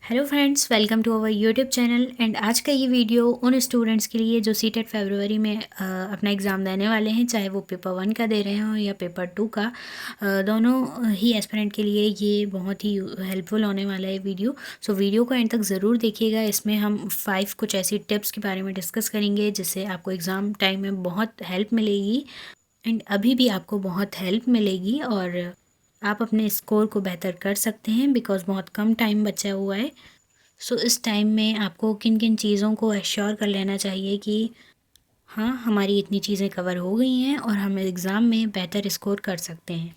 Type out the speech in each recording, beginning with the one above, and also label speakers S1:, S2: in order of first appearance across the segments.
S1: Hello friends, welcome to our YouTube channel. And आज का ये वीडियो उन स्टूडेंट्स के लिए जो सीटेट फरवरी में अपना एग्ज़ाम देने वाले हैं, चाहे वो पेपर 1 का दे रहे हों या पेपर 2 का। दोनों ही एस्पिरेंट के लिए ये बहुत ही हेल्पफुल होने वाला है वीडियो। सो वीडियो को एंड तक ज़रूर देखिएगा। इसमें हम 5 कुछ ऐसी टिप्स के बारे में डिस्कस करेंगे जिससे आपको एग्ज़ाम टाइम में बहुत हेल्प मिलेगी एंड अभी भी आपको बहुत हेल्प मिलेगी और आप अपने स्कोर को बेहतर कर सकते हैं बिकॉज़ बहुत कम टाइम बचा हुआ है। सो इस टाइम में आपको किन किन चीज़ों को एश्योर कर लेना चाहिए कि हाँ, हमारी इतनी चीज़ें कवर हो गई हैं और हम एग्ज़ाम में बेहतर स्कोर कर सकते हैं।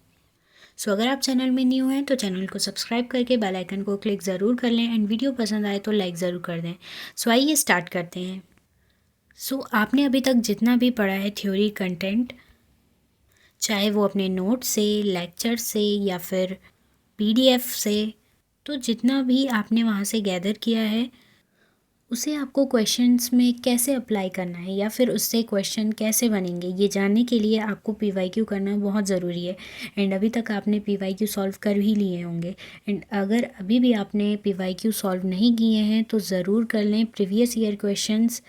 S1: सो अगर आप चैनल में न्यू हैं तो चैनल को सब्सक्राइब करके बेल आइकन को क्लिक ज़रूर कर लें एंड वीडियो पसंद आए तो लाइक ज़रूर कर दें। सो आइए स्टार्ट करते हैं। सो आपने अभी तक जितना भी पढ़ा है थ्योरी कंटेंट, चाहे वो अपने नोट से, लेक्चर से या फिर पीडीएफ से, तो जितना भी आपने वहाँ से गैदर किया है उसे आपको क्वेश्चंस में कैसे अप्लाई करना है या फिर उससे क्वेश्चन कैसे बनेंगे, ये जानने के लिए आपको पीवाईक्यू करना बहुत ज़रूरी है। एंड अभी तक आपने पीवाईक्यू सॉल्व कर ही लिए होंगे। एंड अगर अभी भी आपने पीवाईक्यू सॉल्व नहीं किए हैं तो ज़रूर कर लें। प्रीवियस ईयर क्वेश्चंस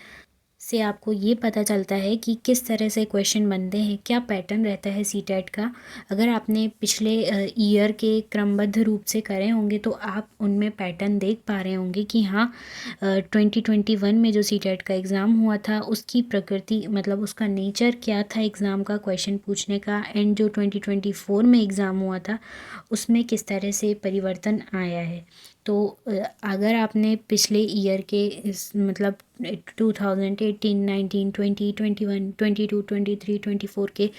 S1: से आपको ये पता चलता है कि किस तरह से क्वेश्चन बनते हैं, क्या पैटर्न रहता है सीटेट का। अगर आपने पिछले ईयर के क्रमबद्ध रूप से करे होंगे तो आप उनमें पैटर्न देख पा रहे होंगे कि हाँ, 2021 में जो सीटेट का एग्ज़ाम हुआ था उसकी प्रकृति, मतलब उसका नेचर क्या था एग्ज़ाम का क्वेश्चन पूछने का, एंड जो 2024 में एग्ज़ाम हुआ था उसमें किस तरह से परिवर्तन आया है। तो अगर आपने पिछले ईयर के इस मतलब 2018, 19, 20, 21, 22, 23, 24 के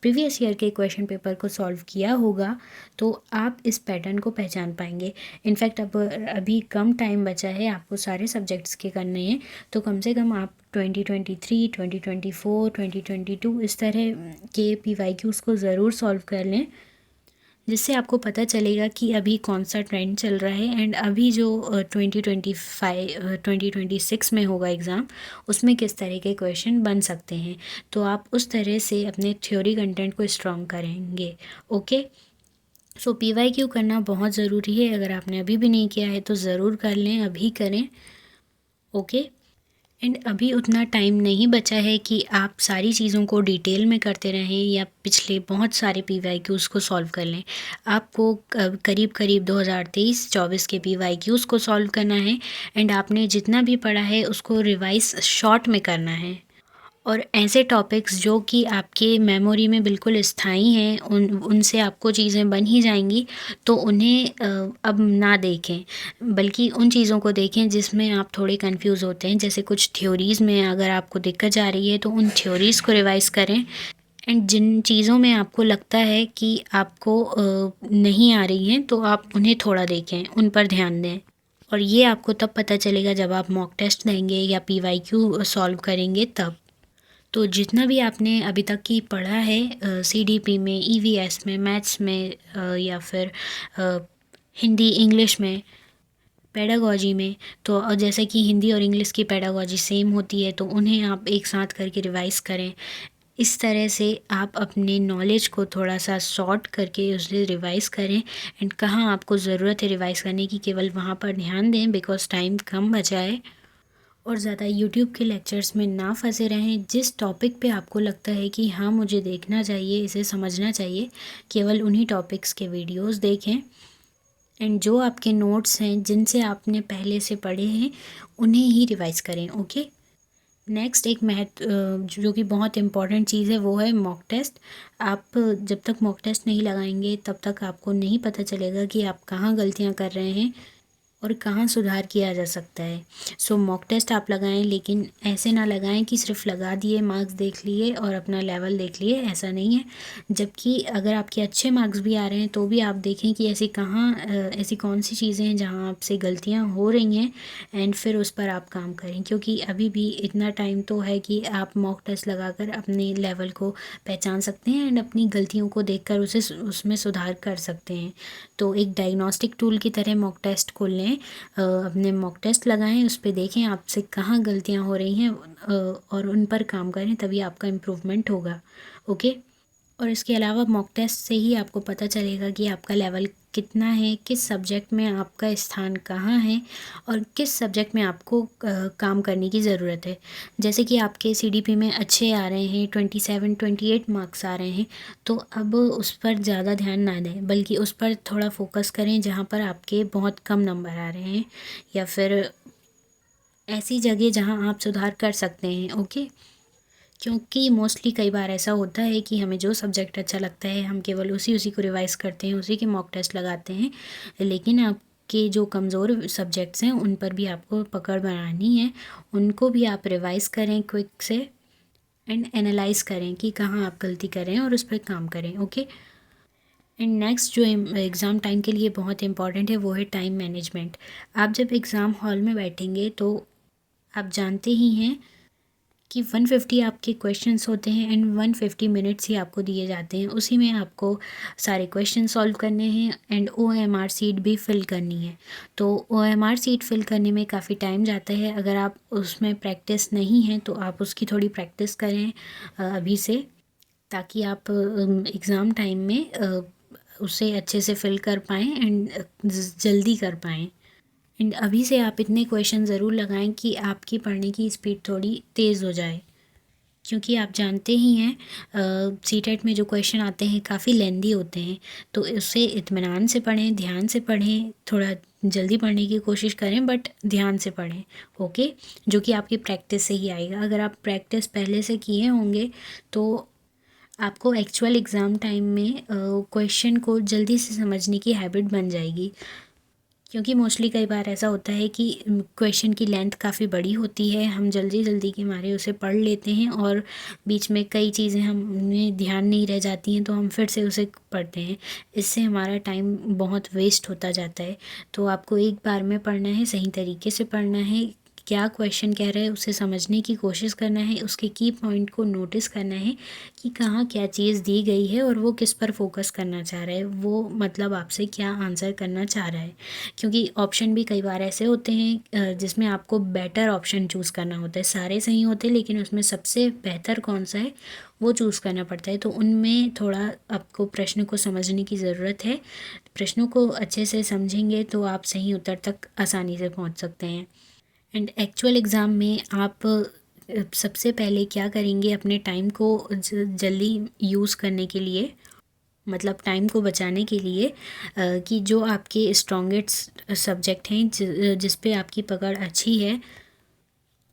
S1: प्रीवियस ईयर के क्वेश्चन पेपर को सॉल्व किया होगा तो आप इस पैटर्न को पहचान पाएंगे। इनफैक्ट अब अभी कम टाइम बचा है, आपको सारे सब्जेक्ट्स के करने हैं, तो कम से कम आप 2023, 2024, 2022 इस तरह के पीवाईक्यूज़ को ज़रूर सॉल्व कर लें, जिससे आपको पता चलेगा कि अभी कौन सा ट्रेंड चल रहा है एंड अभी जो 2026 में होगा एग्ज़ाम उसमें किस तरह के क्वेश्चन बन सकते हैं। तो आप उस तरह से अपने थ्योरी कंटेंट को स्ट्रॉन्ग करेंगे। ओके, सो पीवाईक्यू करना बहुत ज़रूरी है। अगर आपने अभी भी नहीं किया है तो ज़रूर कर लें, अभी करें। ओके, एंड अभी उतना टाइम नहीं बचा है कि आप सारी चीज़ों को डिटेल में करते रहें या पिछले बहुत सारे पीवाईक्यूज़ को सॉल्व कर लें। आपको करीब करीब 2023-24 के पीवाईक्यूज़ को सॉल्व करना है एंड आपने जितना भी पढ़ा है उसको रिवाइज़ शॉर्ट में करना है। और ऐसे टॉपिक्स जो कि आपके मेमोरी में बिल्कुल स्थायी हैं, उनसे आपको चीज़ें बन ही जाएंगी, तो उन्हें अब ना देखें, बल्कि उन चीज़ों को देखें जिसमें आप थोड़े कंफ्यूज होते हैं। जैसे कुछ थ्योरीज़ में अगर आपको दिक्कत जा रही है तो उन थ्योरीज़ को रिवाइज़ करें एंड जिन चीज़ों में आपको लगता है कि आपको नहीं आ रही हैं तो आप उन्हें थोड़ा देखें, उन पर ध्यान दें। और ये आपको तब पता चलेगा जब आप मॉक टेस्ट देंगे या पीवाईक्यू सॉल्व करेंगे तब। तो जितना भी आपने अभी तक की पढ़ा है सीडीपी में, ईवीएस में, मैथ्स में या फिर हिंदी इंग्लिश में, पेडागॉजी में, तो जैसे कि हिंदी और इंग्लिश की पेडागॉजी सेम होती है तो उन्हें आप एक साथ करके रिवाइज़ करें। इस तरह से आप अपने नॉलेज को थोड़ा सा शॉर्ट करके उसे रिवाइज़ करें एंड कहाँ आपको ज़रूरत है रिवाइज़ करने की, केवल वहाँ पर ध्यान दें बिकॉज़ टाइम कम बचा है। और ज़्यादा यूट्यूब के लेक्चर्स में ना फंसे रहें। जिस टॉपिक पे आपको लगता है कि हाँ, मुझे देखना चाहिए, इसे समझना चाहिए, केवल उन्हीं टॉपिक्स के वीडियोस देखें एंड जो आपके नोट्स हैं जिनसे आपने पहले से पढ़े हैं उन्हें ही रिवाइज़ करें। ओके, नेक्स्ट एक जो कि बहुत इम्पॉर्टेंट चीज़ है वो है मॉक टेस्ट। आप जब तक मॉक टेस्ट नहीं लगाएंगे तब तक आपको नहीं पता चलेगा कि आप कहाँ गलतियाँ कर रहे हैं और कहाँ सुधार किया जा सकता है। सो मॉक टेस्ट आप लगाएं, लेकिन ऐसे ना लगाएं कि सिर्फ लगा दिए, मार्क्स देख लिए और अपना लेवल देख लिए, ऐसा नहीं है। जबकि अगर आपके अच्छे मार्क्स भी आ रहे हैं तो भी आप देखें कि ऐसी कौन सी चीज़ें हैं जहाँ आपसे गलतियाँ हो रही हैं एंड फिर उस पर आप काम करें, क्योंकि अभी भी इतना टाइम तो है कि आप मॉक टेस्ट लगाकर अपने लेवल को पहचान सकते हैं एंड अपनी गलतियों को देखकर उसमें सुधार कर सकते हैं। तो एक डायग्नोस्टिक टूल की तरह मॉक टेस्ट को लें, अपने मॉक टेस्ट लगाएं, उस पर देखें आपसे कहाँ गलतियाँ हो रही हैं और उन पर काम करें, तभी आपका इम्प्रूवमेंट होगा। ओके, और इसके अलावा मॉक टेस्ट से ही आपको पता चलेगा कि आपका लेवल कितना है, किस सब्जेक्ट में आपका स्थान कहाँ है और किस सब्जेक्ट में आपको काम करने की ज़रूरत है। जैसे कि आपके सीडीपी में अच्छे आ रहे हैं, 27-28 मार्क्स आ रहे हैं, तो अब उस पर ज़्यादा ध्यान ना दें, बल्कि उस पर थोड़ा फोकस करें जहाँ पर आपके बहुत कम नंबर आ रहे हैं, या फिर ऐसी जगह जहाँ आप सुधार कर सकते हैं। ओके, क्योंकि मोस्टली कई बार ऐसा होता है कि हमें जो सब्जेक्ट अच्छा लगता है हम केवल उसी उसी को रिवाइज़ करते हैं, उसी के मॉक टेस्ट लगाते हैं, लेकिन आपके जो कमज़ोर सब्जेक्ट्स हैं उन पर भी आपको पकड़ बनानी है। उनको भी आप रिवाइज़ करें क्विक से एंड एनालाइज़ करें कि कहाँ आप गलती करें और उस पर काम करें। ओके, एंड नेक्स्ट जो एग्ज़ाम टाइम के लिए बहुत इंपॉर्टेंट है वो है टाइम मैनेजमेंट। आप जब एग्ज़ाम हॉल में बैठेंगे तो आप जानते ही हैं कि 150 आपके क्वेश्चंस होते हैं एंड 150 मिनट्स ही आपको दिए जाते हैं, उसी में आपको सारे क्वेश्चन सॉल्व करने हैं एंड OMR सीट भी फिल करनी है। तो OMR सीट फिल करने में काफ़ी टाइम जाता है। अगर आप उसमें प्रैक्टिस नहीं है तो आप उसकी थोड़ी प्रैक्टिस करें अभी से, ताकि आप एग्ज़ाम टाइम में उसे अच्छे से फिल कर पाएँ एंड जल्दी कर पाएँ। एंड अभी से आप इतने क्वेश्चन ज़रूर लगाएं कि आपकी पढ़ने की स्पीड थोड़ी तेज़ हो जाए, क्योंकि आप जानते ही हैं सीटेट में जो क्वेश्चन आते हैं काफ़ी लेंदी होते हैं, तो उससे इत्मीनान से पढ़ें, ध्यान से पढ़ें, थोड़ा जल्दी पढ़ने की कोशिश करें बट ध्यान से पढ़ें। ओके, जो कि आपकी प्रैक्टिस से ही आएगा। अगर आप प्रैक्टिस पहले से किए होंगे तो आपको एक्चुअल एग्ज़ाम टाइम में क्वेश्चन को जल्दी से समझने की हैबिट बन जाएगी। क्योंकि मोस्टली कई बार ऐसा होता है कि क्वेश्चन की लेंथ काफ़ी बड़ी होती है, हम जल्दी जल्दी के मारे उसे पढ़ लेते हैं और बीच में कई चीज़ें हमें ध्यान नहीं रह जाती हैं, तो हम फिर से उसे पढ़ते हैं। इससे हमारा टाइम बहुत वेस्ट होता जाता है। तो आपको एक बार में पढ़ना है, सही तरीके से पढ़ना है, क्या क्वेश्चन कह रहा है उसे समझने की कोशिश करना है, उसके की पॉइंट को नोटिस करना है कि कहाँ क्या चीज़ दी गई है और वो किस पर फोकस करना चाह रहा है, वो मतलब आपसे क्या आंसर करना चाह रहा है। क्योंकि ऑप्शन भी कई बार ऐसे होते हैं जिसमें आपको बेटर ऑप्शन चूज़ करना होता है। सारे सही होते हैं लेकिन उसमें सबसे बेहतर कौन सा है वो चूज़ करना पड़ता है। तो उनमें थोड़ा आपको प्रश्न को समझने की ज़रूरत है। प्रश्नों को अच्छे से समझेंगे तो आप सही उत्तर तक आसानी से पहुंच सकते हैं। एंड एक्चुअल एग्ज़ाम में आप सबसे पहले क्या करेंगे, अपने टाइम को जल्दी यूज़ करने के लिए, मतलब टाइम को बचाने के लिए, कि जो आपके स्ट्रॉन्गेस्ट सब्जेक्ट हैं जिस पे आपकी पकड़ अच्छी है,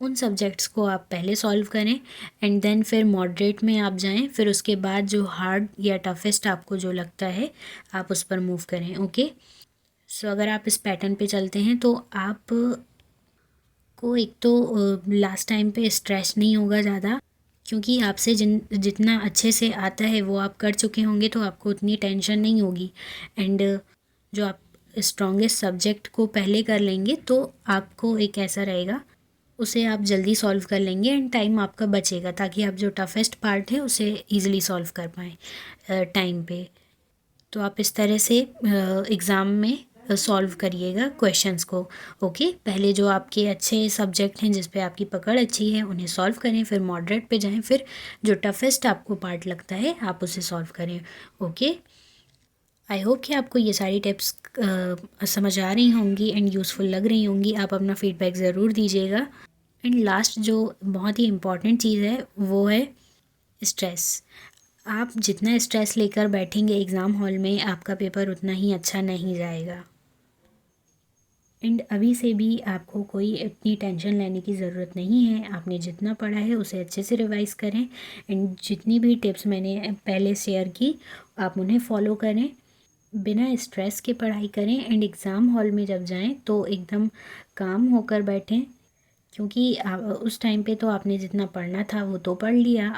S1: उन सब्जेक्ट्स को आप पहले सॉल्व करें एंड देन फिर मॉडरेट में आप जाएं, फिर उसके बाद जो हार्ड या टफेस्ट आपको जो लगता है आप उस पर मूव करें। ओके, सो अगर आप इस पैटर्न पे चलते हैं तो आप को एक तो लास्ट टाइम पे स्ट्रेस नहीं होगा ज़्यादा, क्योंकि आपसे जितना अच्छे से आता है वो आप कर चुके होंगे, तो आपको उतनी टेंशन नहीं होगी। एंड जो आप स्ट्रॉन्गेस्ट सब्जेक्ट को पहले कर लेंगे तो आपको एक ऐसा रहेगा, उसे आप जल्दी सॉल्व कर लेंगे एंड टाइम आपका बचेगा, ताकि आप जो टफेस्ट पार्ट है उसे ईज़िली सॉल्व कर पाएँ टाइम पे। तो आप इस तरह से एग्ज़ाम में सॉल्व करिएगा क्वेश्चंस को। ओके, पहले जो आपके अच्छे सब्जेक्ट हैं जिस पे आपकी पकड़ अच्छी है उन्हें सॉल्व करें, फिर मॉडरेट पे जाएं, फिर जो टफेस्ट आपको पार्ट लगता है आप उसे सॉल्व करें। ओके, आई होप कि आपको ये सारी टिप्स समझ आ रही होंगी एंड यूज़फुल लग रही होंगी। आप अपना फीडबैक ज़रूर दीजिएगा। एंड लास्ट जो बहुत ही इम्पॉर्टेंट चीज़ है वो है स्ट्रेस। आप जितना स्ट्रेस लेकर बैठेंगे एग्ज़ाम हॉल में, आपका पेपर उतना ही अच्छा नहीं जाएगा। एंड अभी से भी आपको कोई इतनी टेंशन लेने की ज़रूरत नहीं है। आपने जितना पढ़ा है उसे अच्छे से रिवाइज़ करें एंड जितनी भी टिप्स मैंने पहले शेयर की आप उन्हें फॉलो करें, बिना स्ट्रेस के पढ़ाई करें एंड एग्ज़ाम हॉल में जब जाएं तो एकदम काम होकर बैठें, क्योंकि उस टाइम पे तो आपने जितना पढ़ना था वो तो पढ़ लिया।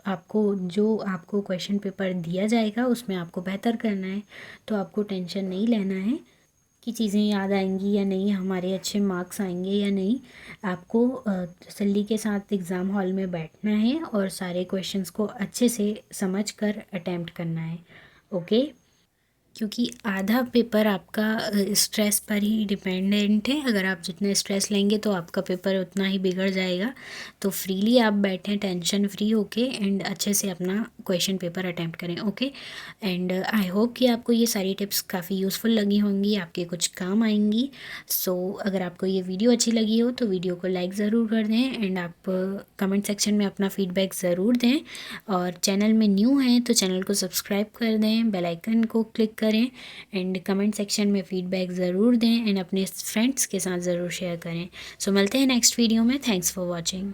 S1: आपको क्वेश्चन पेपर दिया जाएगा उसमें आपको बेहतर करना है, तो आपको टेंशन नहीं लेना है कि चीज़ें याद आएंगी या नहीं, हमारे अच्छे मार्क्स आएंगे या नहीं। आपको तसल्ली के साथ एग्ज़ाम हॉल में बैठना है और सारे क्वेश्चंस को अच्छे से समझ कर अटैम्प्ट करना है। ओके, क्योंकि आधा पेपर आपका स्ट्रेस पर ही डिपेंडेंट है। अगर आप जितना स्ट्रेस लेंगे तो आपका पेपर उतना ही बिगड़ जाएगा। तो फ्रीली आप बैठें टेंशन फ्री होके एंड अच्छे से अपना क्वेश्चन पेपर अटैम्प्ट करें। ओके, एंड आई होप कि आपको ये सारी टिप्स काफ़ी यूज़फुल लगी होंगी, आपके कुछ काम आएंगी। सो अगर आपको ये वीडियो अच्छी लगी हो तो वीडियो को लाइक ज़रूर कर दें एंड आप कमेंट सेक्शन में अपना फीडबैक ज़रूर दें। और चैनल में न्यू हैं तो चैनल को सब्सक्राइब कर दें, बेल आइकन को क्लिक करें एंड कमेंट सेक्शन में फ़ीडबैक ज़रूर दें एंड अपने फ्रेंड्स के साथ ज़रूर शेयर करें। सो मिलते हैं नेक्स्ट वीडियो में। Thanks for watching.